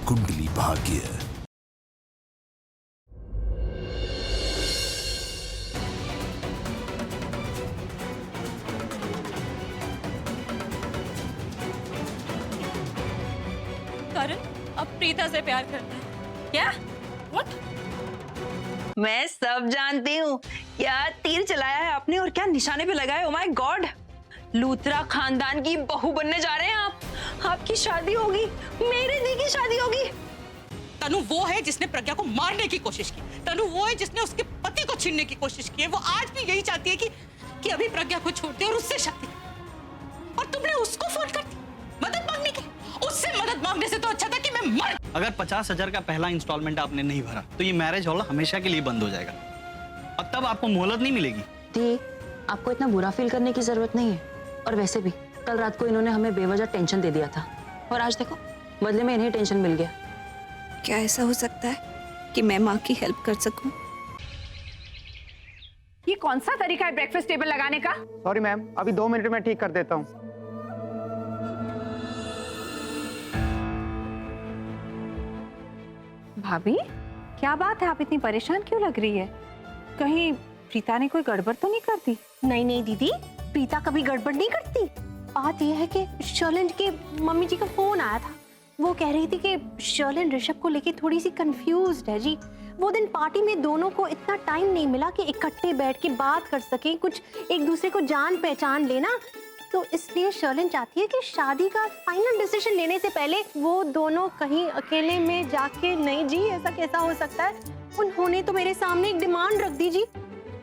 कुंडली भाग्य। करण अब प्रीता से प्यार करता है क्या? What? मैं सब जानती हूँ। क्या तीर चलाया है आपने और क्या निशाने पे लगाया। ओ माय गॉड, लूथरा खानदान की बहू बनने जा रहे हैं आप। आपकी शादी होगी, मेरे दी की शादी होगी। तनु वो है जिसने प्रज्ञा को मारने की कोशिश की। तनु वो है जिसने उसके पति को छीनने की कोशिश की है। वो आज भी यही चाहती है कि अभी प्रज्ञा को छोड़ दे और उससे शादी करे। और तुमने उसको फोन कर दी मदद मांगने की। उससे मदद मांगने से तो अच्छा था कि मैं मर। अगर 50,000 का पहला इंस्टॉलमेंट आपने नहीं भरा तो ये मैरिज हॉल हमेशा के लिए बंद हो जाएगा। अब तब आपको मोहलत नहीं मिलेगी। दी, आपको इतना बुरा फील करने की जरूरत नहीं है। और वैसे भी कल रात को इन्होंने हमें बेवजह टेंशन दे दिया था और आज देखो बदले में इन्हें टेंशन मिल गया। क्या ऐसा हो सकता है कि मैं माँ की हेल्प कर सकूं? ये कौन सा तरीका है ब्रेकफास्ट टेबल लगाने का? सॉरी मैम, अभी 2 मिनट में ठीक कर देता हूँ। भाभी, क्या बात है, आप इतनी परेशान क्यों लग रही है? कहीं प्रीता ने कोई गड़बड़ तो नहीं कर दी? नहीं नहीं दीदी, प्रीता कभी गड़बड़ नहीं करती। बात यह है कि शर्लिन के मम्मी जी का फोन आया था। वो कह रही थी कि शर्लिन ऋषभ को लेके थोड़ी सी कंफ्यूज्ड है जी। वो दिन पार्टी में दोनों को इतना टाइम नहीं मिला कि इकट्ठे बैठ के बात कर सकें, कुछ एक दूसरे को जान पहचान लेना। तो इसलिए शर्लिन चाहती है कि शादी का फाइनल डिसीजन लेने से पहले वो दोनों कहीं अकेले में जाके। नहीं जी, ऐसा कैसा हो सकता है? उन्होंने तो मेरे सामने एक डिमांड रख दी जी।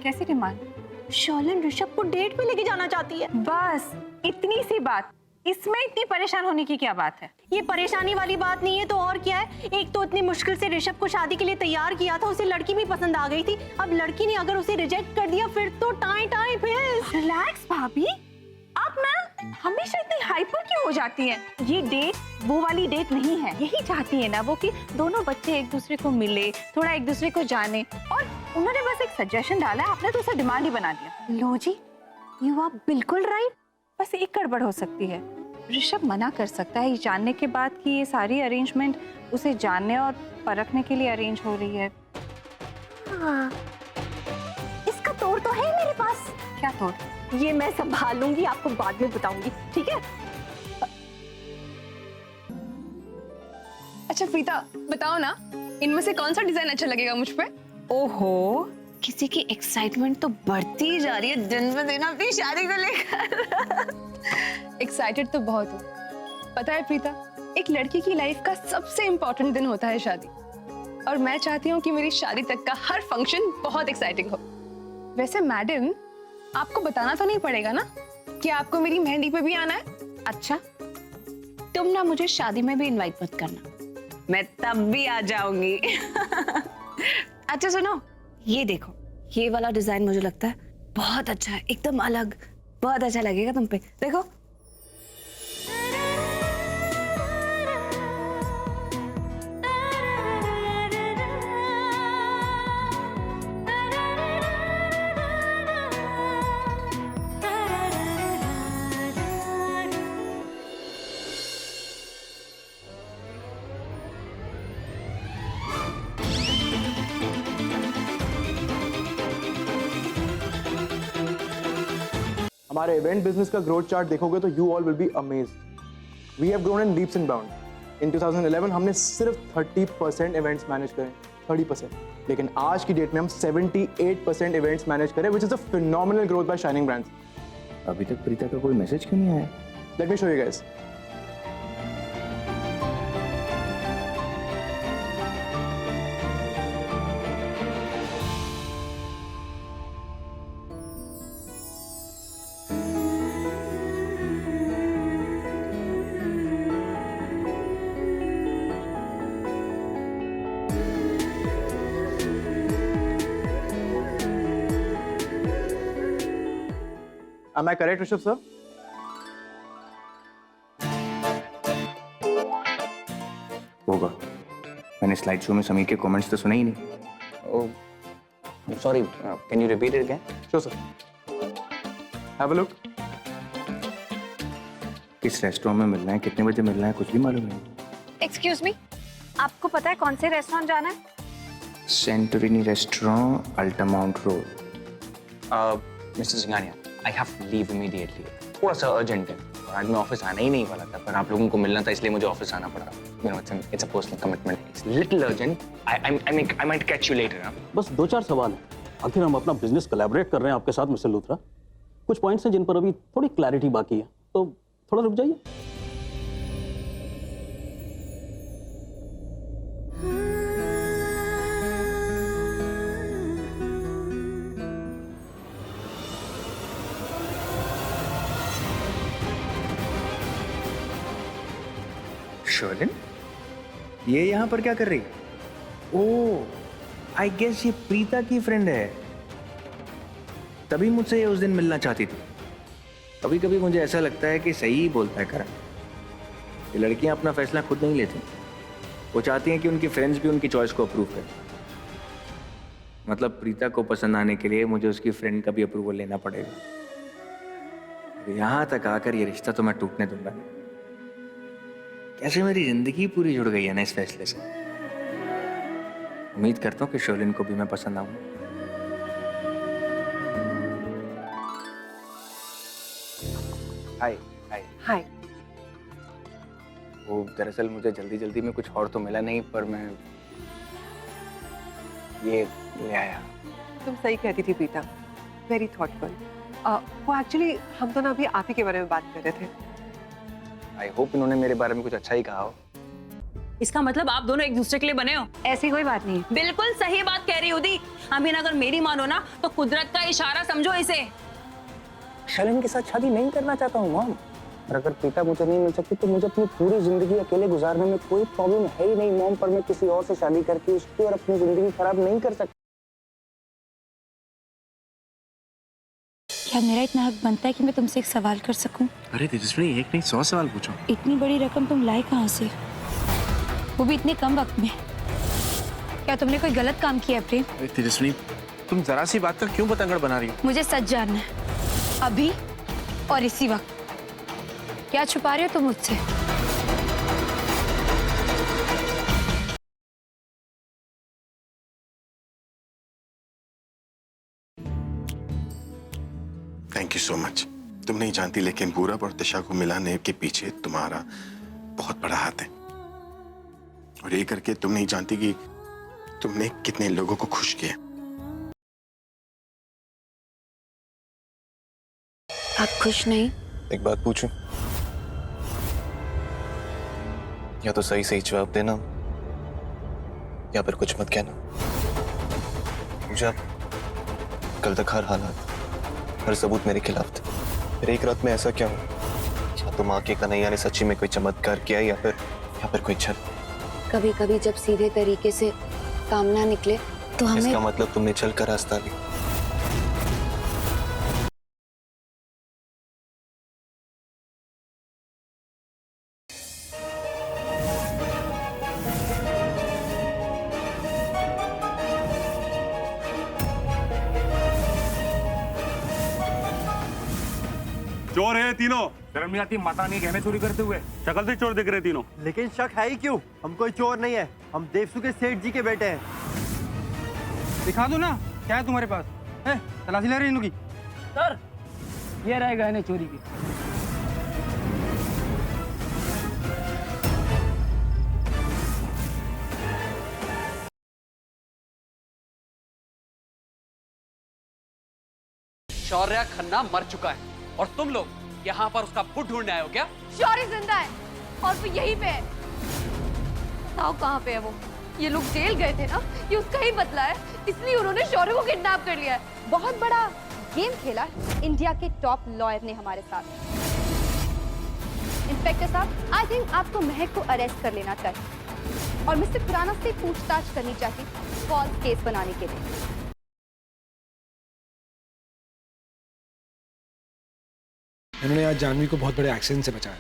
कैसी डिमांड? शर्लिन ऋषभ को डेट पे लेके जाना चाहती है। बस इतनी सी बात, इसमें इतनी परेशान होने की क्या बात है? ये परेशानी वाली बात नहीं है तो और क्या है। एक तो इतनी मुश्किल से ऋषभ को शादी के लिए तैयार किया था, उसे लड़की भी पसंद आ गई थी। अब लड़की ने अगर उसे रिजेक्ट कर दिया फिर तो टाई टाई फिर। रिलैक्स भाभी, आप ना हमेशा इतनी हाइपर क्यों हो जाती हैं? ये डेट वो वाली डेट नहीं है। यही चाहती है ना वो कि दोनों बच्चे एक दूसरे को मिले, थोड़ा एक दूसरे को जाने। और उन्होंने बस एक सजेशन डाला है, आपने तो उसे डिमांड ही बना दिया। लो जी, यू आर बिल्कुल राइट। बस एक गड़बड़ हो सकती है। ऋषभ मना कर सकता है ये जानने के बाद कि ये सारी अरेंजमेंट उसे जानने और परखने के लिए अरेंज हो रही है। हाँ, इसका तोड़ तो है मेरे पास। क्या तोड़? ये मैं संभाल लूंगी, आपको बाद में बताऊंगी, ठीक है? अच्छा प्रीता, बताओ ना, इनमें से कौन सा डिजाइन अच्छा लगेगा मुझ पे? ओहो, किसी की एक्साइटमेंट तो बढ़ती ही जा रही है दिन ब दिन अपनी शादी को लेकर। एक्साइटेड तो बहुत हूँ। पता है प्रीता, एक लड़की की लाइफ का सबसे इम्पोर्टेंट दिन होता है शादी, और मैं चाहती हूँ कि मेरी शादी तक का हर फंक्शन बहुत एक्साइटिंग हो। वैसे मैडम, आपको बताना तो नहीं पड़ेगा ना कि आपको मेरी मेहंदी पे भी आना है? अच्छा, तुम ना मुझे शादी में भी इनवाइट मत करना, मैं तब भी आ जाऊंगी। अच्छा सुनो, ये देखो, ये वाला डिजाइन मुझे लगता है बहुत अच्छा है, एकदम अलग, बहुत अच्छा लगेगा तुम पे। देखो हमारे इवेंट बिजनेस का ग्रोथ चार्ट देखोगे तो you all will be amazed. We have grown in leaps and bound. In 2011 हमने सिर्फ 30% इवेंट्स मैनेज करे, 30%, लेकिन आज की डेट में हम 78% इवेंट्स मैनेज करें, which is a phenomenal growth by shining brands. अभी तक प्रीता का कोई मैसेज क्यों नहीं आया? Let me show you guys. Am I correct, Rishabh sir? होगा, मैंने स्लाइड शो में समीर के कमेंट्स तो सुने ही नहीं। Sorry, can you repeat it again? Sure sir. Have a look. किस रेस्टोरेंट में मिलना है, कितने बजे मिलना है, कुछ भी मालूम नहीं। एक्सक्यूज मी, आपको पता है कौन से रेस्टोरेंट जाना है? Santorini restaurant, Altamount road. Mister Singhania, I have to leave immediately. थोड़ा सा अर्जेंट है, आज मैं ऑफिस आने ही नहीं वाला था, पर आप लोगों को मिलना था इसलिए मुझे ऑफिस आना पड़ा। You know, it's a personal commitment, it's little urgent. I might catch you later. बस 2-4 सवाल हैं। आखिर हम अपना बिजनेस कोलैबोरेट कर रहे हैं आपके साथ मिस्टर लूथरा। कुछ पॉइंट्स हैं जिन पर अभी थोड़ी क्लैरिटी बाकी है, तो थोड़ा रुक जाइए। शर्लिन, ये यहाँ पर क्या कर रही? ओह, आई गेस ये प्रीता की फ्रेंड है, तभी मुझसे ये उस दिन मिलना चाहती थी। कभी कभी मुझे ऐसा लगता है कि सही ही बोलता है करण। ये लड़कियां अपना फैसला खुद नहीं लेती, वो चाहती हैं कि उनकी फ्रेंड्स भी उनकी चॉइस को अप्रूव करें। मतलब प्रीता को पसंद आने के लिए मुझे उसकी फ्रेंड का भी अप्रूवल लेना पड़ेगा। यहां तक आकर ये रिश्ता तो मैं टूटने दूंगा नहीं। कैसे मेरी जिंदगी पूरी जुड़ गई है ना इस फैसले से। उम्मीद करता हूँ कि शर्लिन को भी मैं पसंद आऊंगा। हाय हाय हाय। वो दरअसल मुझे जल्दी जल्दी में कुछ और तो मिला नहीं, पर मैं ये ले आया। तुम सही कहती थी प्रीता, वेरी थॉटफुल। वो एक्चुअली हम तो ना अभी आप ही के बारे में बात कर रहे थे। आई होप इन्होंने मेरे बारे में कुछ अच्छा ही कहा हो। इसका मतलब आप दोनों एक दूसरे के लिए बने हो? ऐसी कोई बात नहीं। बिल्कुल सही बात कह रही उदी। अमीन, अगर मेरी मानो ना तो कुदरत का इशारा समझो इसे। शर्लिन के साथ शादी नहीं करना चाहता हूँ मॉम, और अगर प्रीता मुझे नहीं मिल सकती तो मुझे अपनी पूरी जिंदगी अकेले गुजारने में कोई प्रॉब्लम है ही नहीं मॉम, पर मैं किसी और से शादी करके उसकी और अपनी जिंदगी खराब नहीं कर सकता। क्या मेरा इतना हक बनता है कि मैं तुमसे एक सवाल कर सकूं? अरे तेजस्विनी, एक नहीं 100 सवाल पूछो। इतनी बड़ी रकम तुम लाए कहाँ से, वो भी इतने कम वक्त में? क्या तुमने कोई गलत काम किया प्रेम? अरे तेजस्विनी, तुम जरा सी बात का क्यों बतंगड़ बना रही हो? मुझे सच जानना है, अभी और इसी वक्त। क्या छुपा रहे हो तुम मुझसे? Thank you so much. तुम नहीं जानती, लेकिन पूरब और दिशा को मिलाने के पीछे तुम्हारा बहुत बड़ा हाथ है। और ये करके तुम नहीं जानती कि तुमने कितने लोगों को खुश किया। आप खुश नहीं? एक बात पूछूं? या तो सही सही जवाब देना, या फिर कुछ मत कहना। मुझे अब कल तक हर हालात, हर सबूत मेरे खिलाफ थे। फिर एक रात में ऐसा क्या हुआ? क्या तो माँ के कन्हैया ने सच्ची में कोई चमत्कार किया, या फिर कोई छल? कभी कभी जब सीधे तरीके से काम ना निकले तो हमें... इसका मतलब तुमने चल का रास्ता लिया। चोर है तीनों। शर्म नहीं आती माता नहीं गहने चोरी करते हुए? शक्ल से चोर दिख रहे तीनों। लेकिन शक है ही क्यों? हम कोई चोर नहीं है, हम देवसू के सेठ जी के बेटे हैं। दिखा दो ना, क्या है तुम्हारे पास? तलाशी ले रहे इनकी। सर, ये रहे गहने चोरी की। शौर्य खन्ना मर चुका है और तुम लोग यहाँ पर उसका फुट ढूंढने आए हो क्या? शौर्य जिंदा है और वो यहीं पे है। बताओ कहाँ पे है वो? ये लोग जेल गए थे ना, ये उसका ही बदला है, इसलिए उन्होंने शौर्य को किडनैप कर लिया है। बहुत बड़ा गेम खेला इंडिया के टॉप लॉयर ने हमारे साथ। इंस्पेक्टर साहब, आई थिंक आपको महक को अरेस्ट कर लेना चाहिए और मिस्टर खुराना से पूछताछ करनी चाहिए फॉल्स केस बनाने के लिए। इन्होंने आज जानवी को बहुत बड़े एक्सीडेंट से बचाया।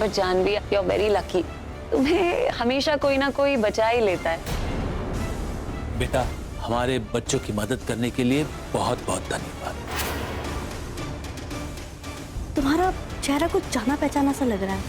But Jahnvi, you are very lucky. तुम्हें हमेशा कोई ना कोई बचा ही लेता है। बेटा, हमारे बच्चों की मदद करने के लिए बहुत बहुत धन्यवाद। तुम्हारा चेहरा कुछ जाना पहचाना सा लग रहा है।